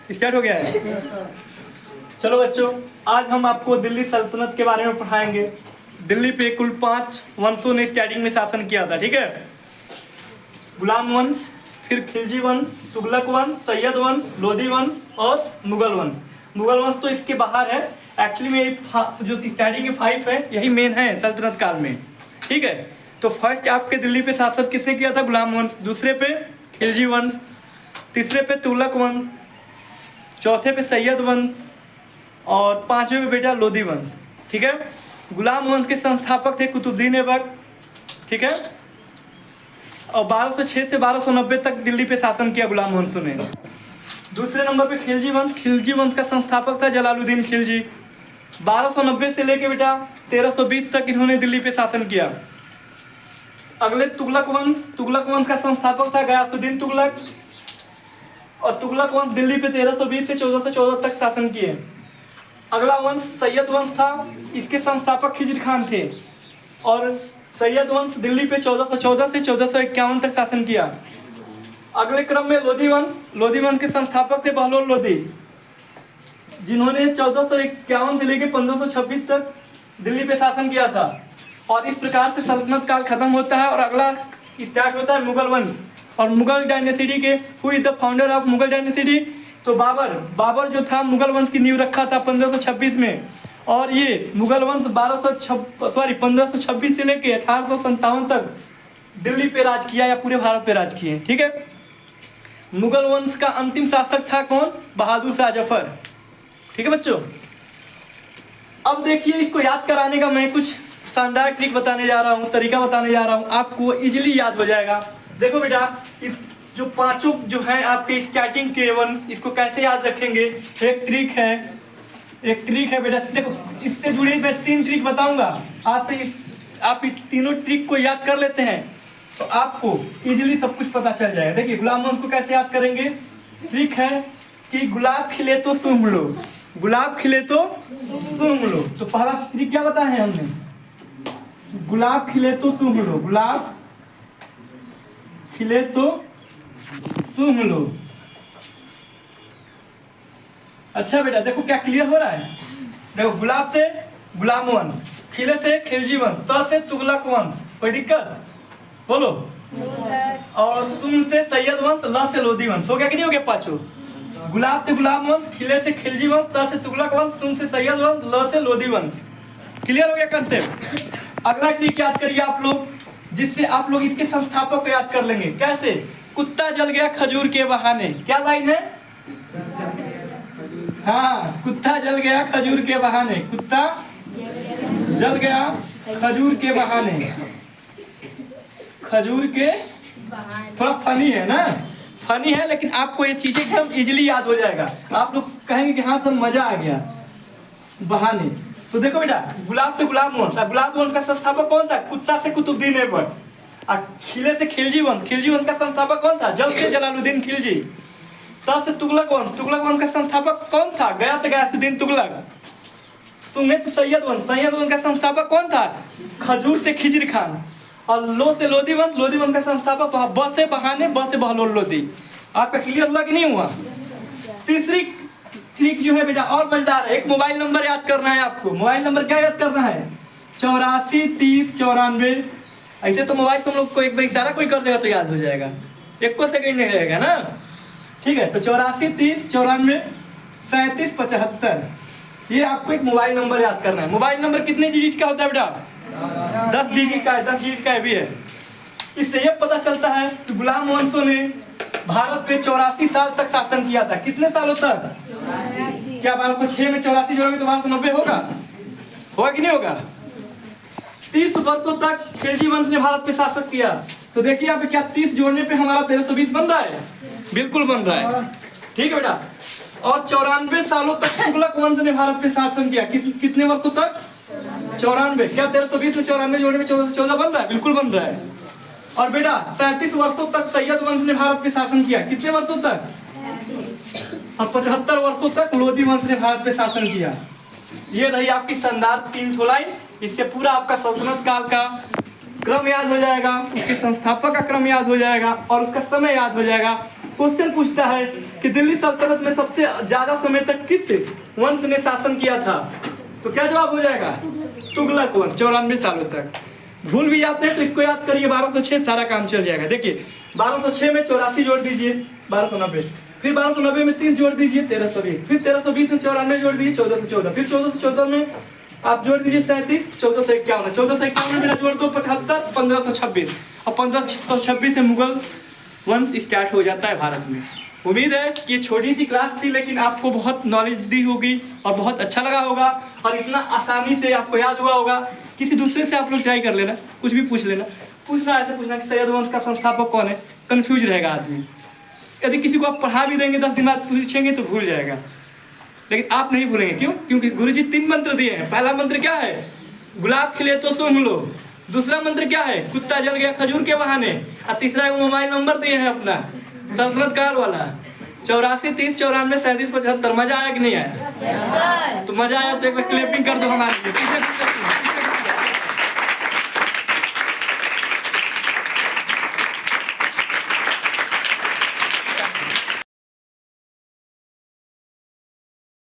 Start हो गया है। चलो बच्चों, आज हम आपको दिल्ली सल्तनत के बारे में पढ़ाएंगे। दिल्ली पे कुल 5 वंशों ने स्टार्टिंग में शासन किया था, ठीक है। गुलाम वंश, फिर खिलजी वंश, तुगलक वंश, सैयद वंश, लोधी वंश और मुगल वंश। मुगल वंश तो इसके बाहर है, एक्चुअली में जो स्टार्टिंग के 5 है यही मेन है सल्तनत काल में, ठीक है। तो फर्स्ट आपके दिल्ली पे शासन किसने किया था? गुलाम वंश। दूसरे पे खिलजी वंश, तीसरे पे तुगलक वंश, चौथे पे सैयद वंश और 5वें पे बेटा लोधी वंश, ठीक है। गुलाम वंश के संस्थापक थे कुतुबुद्दीन ऐबक, ठीक है। और 1206 से 1290 तक दिल्ली पे शासन किया गुलाम वंश ने। दूसरे नंबर पे खिलजी वंश। खिलजी वंश का संस्थापक था जलालुद्दीन खिलजी। 1290 से लेके बेटा 1320 तक इन्होंने दिल्ली पे शासन किया। अगले तुगलक वंश। तुगलक वंश का संस्थापक था गयासुद्दीन तुगलक और तुगलक वंश दिल्ली पे 1320 से 1414 तक शासन किए। अगला वंश सैयद वंश था, इसके संस्थापक खिजर खान थे और सैयद वंश दिल्ली पे 1414 से 1451 तक शासन किया। अगले क्रम में लोधी वंश। लोधी वंश के संस्थापक थे बहलोल लोधी, जिन्होंने 1451 से लेकर 1526 तक दिल्ली पे शासन किया था। और इस प्रकार से सल्तनत काल खत्म होता है और अगला स्टार्ट होता है मुगल वंश। और मुगल डायनेसिटी के who is the founder of Mughal dynasty? तो बाबर जो था मुगल वंश की नींव रखा था 1526 में। और ये मुगल वंश 1526 से लेके 1857 तक दिल्ली पे राज किया या पूरे भारत पे राज किए, ठीक है। मुगल वंश का अंतिम शासक था कौन? बहादुर शाह जफर, ठीक है बच्चों। अब देखिए, इसको याद कराने का मैं कुछ शानदार ट्रिक बताने जा रहा हूँ, तरीका बताने जा रहा हूँ, आपको इजीली याद हो जाएगा। देखो बेटा, इस जो पांचों जो है आपके स्टार्टिंग के वंश, इसको कैसे याद रखेंगे? एक ट्रिक है बेटा। देखो, इससे जुड़ी मैं 3 ट्रिक बताऊंगा आपसे। आप इस तीनों ट्रिक को याद कर लेते हैं तो आपको इजीली सब कुछ पता चल जाएगा। देखिए, गुलाम वंश को कैसे याद करेंगे? ट्रिक है कि गुलाब खिले तो सूंघ लो, गुलाब खिले तो सूंघ लो। तो पहला ट्रिक क्या बताया है हमने? गुलाब खिले तो सूंघ लो, गुलाब खिले तो सूंघ लो। अच्छा बेटा, देखो क्या क्लियर हो रहा है? देखो, गुलाब से गुलाम वंश, खिले से खिलजी वंश, त से तुगलक वंश, कोई दिक्कत? बोलो। और सुन से सैयद वंश, ल से लोधी वंश। हो गया कि नहीं हो गया? पांचों। गुलाब से गुलाम वंश, खिले से खिलजी वंश, त से तुगलक वंश, सुन से सैयद वंश, ल से लोधी वंश। क्लियर हो गया कंसेप्ट? अगला ट्रिक याद करिए आप लोग, जिससे आप लोग इसके संस्थापक को याद कर लेंगे। कैसे? कुत्ता जल गया खजूर के बहाने। क्या लाइन है? हाँ, कुत्ता जल गया खजूर के बहाने। कुत्ता जल गया खजूर के बहाने। खजूर के, थोड़ा फनी है ना, फनी है, लेकिन आपको ये चीजें एकदम इजीली याद हो जाएगा। आप लोग कहेंगे कि हाँ सर मजा आ गया। बहाने। तो देखो बेटा, गुलाब से गुलाम वंश। गुलाब वंश का संस्थापक कौन था? कुत्ता से कुतुबुद्दीन ऐबक। खिले से खिलजी वंश। खिलजी वंश का संस्थापक कौन था? जल से जलालुद्दीन खिलजी। त से तुगलक वंश। तुगलक वंश का संस्थापक कौन था? गया से गयासुद्दीन तुगलक। सुने से सैयद वंश। सैयद वंश का संस्थापक कौन था? खजूर से खिजर खान। और लो से लोधी वंश। लोधी वंश का संस्थापक ब से बहाने, ब से बहलोल लोधी। आपका क्लियर हुआ कि नहीं हुआ? तीसरी ट्रिक जो है बेटा और मजेदार है। एक मोबाइल नंबर याद करना है आपको। मोबाइल नंबर क्या याद करना है? 84 30 94। ऐसे तो मोबाइल तुम लोग को एक बार इशारा कोई कर देगा तो याद हो जाएगा, 1 सेकंड नहीं लगेगा ना, ठीक है। तो 84 30 94 37 75, ये आपको एक मोबाइल नंबर याद करना है। मोबाइल नंबर कितने डिजिट का होता है बेटा? 10 डिजिट का है, 10 डिजिट का भी है। इससे यह पता चलता है कि गुलाम वंशों ने भारत पे 84 साल तक शासन किया था। कितने सालों तक? क्या 1206 में 84 जोड़ोगे तो 1290 होगा? होगा कि नहीं होगा? 30 वर्षों तक खिलजी वंश ने भारत पे शासन किया। तो देखिए यहाँ पे क्या 30 जोड़ने पे हमारा 1320 बन रहा है? बिल्कुल बन रहा है, ठीक है बेटा। और 94 सालों तक तुगलक वंश ने भारत पे शासन किया। कितने वर्षों तक? 94। क्या 1320 में 94 जोड़ने में 14 बन रहा है? बिल्कुल बन रहा है। और बेटा 37 वर्षों तक सैयद वंश ने भारत पे शासन किया। कितने वर्षों तक? और 75 वर्षों तक लोधी वंश ने भारत पे शासन किया। ये रही आपकी शानदार 3 लाइन। इससे पूरा आपका सल्तनत काल का क्रम याद हो जाएगा, उसके संस्थापक का क्रम याद हो जाएगा और उसका समय याद हो जाएगा। क्वेश्चन पूछता है कि दिल्ली सल्तनत में सबसे ज्यादा समय तक किस वंश ने शासन किया था, तो क्या जवाब हो जाएगा? तुगलक वंश, 94 सालों तक। भूल भी जाते हैं तो इसको याद करिए, 1206 सारा काम चल जाएगा। देखिए 1206 में 84 जोड़ दीजिए 1290, फिर 1290 में 30 जोड़ दीजिए 1320, फिर 1320 में 94 जोड़ दीजिए 1414, फिर 1414 में आप जोड़ दीजिए 37, 1451, 1451 में मेरा जोड़ दो 75, 1526, और 1526 से मुगल वंश स्टार्ट हो जाता है भारत में। उम्मीद है कि ये छोटी सी क्लास थी लेकिन आपको बहुत नॉलेज दी होगी और बहुत अच्छा लगा होगा और इतना आसानी से आपको याद हुआ होगा। किसी दूसरे से आप लोग ट्राई कर लेना, कुछ भी पूछ लेना, पूछना ऐसे पूछना कि सैयद वंश का संस्थापक कौन है, कंफ्यूज रहेगा आदमी। यदि किसी को आप पढ़ा भी देंगे 10 दिन बाद पूछेंगे तो भूल जाएगा, लेकिन आप नहीं भूलेंगे। क्यों? क्योंकि गुरुजी 3 मंत्र दिए हैं। पहला मंत्र क्या है? गुलाब खिले तो सूंघ लो। दूसरा मंत्र क्या है? कुत्ता जल गया खजूर के बहाने। और तीसरा एक मोबाइल नंबर दिए हैं अपना सल्तनत काल वाला 84 30 94 37 75। मजा आया कि नहीं आया? तो मजा आया तो एक बार क्लैपिंग कर दो हमारे लिए।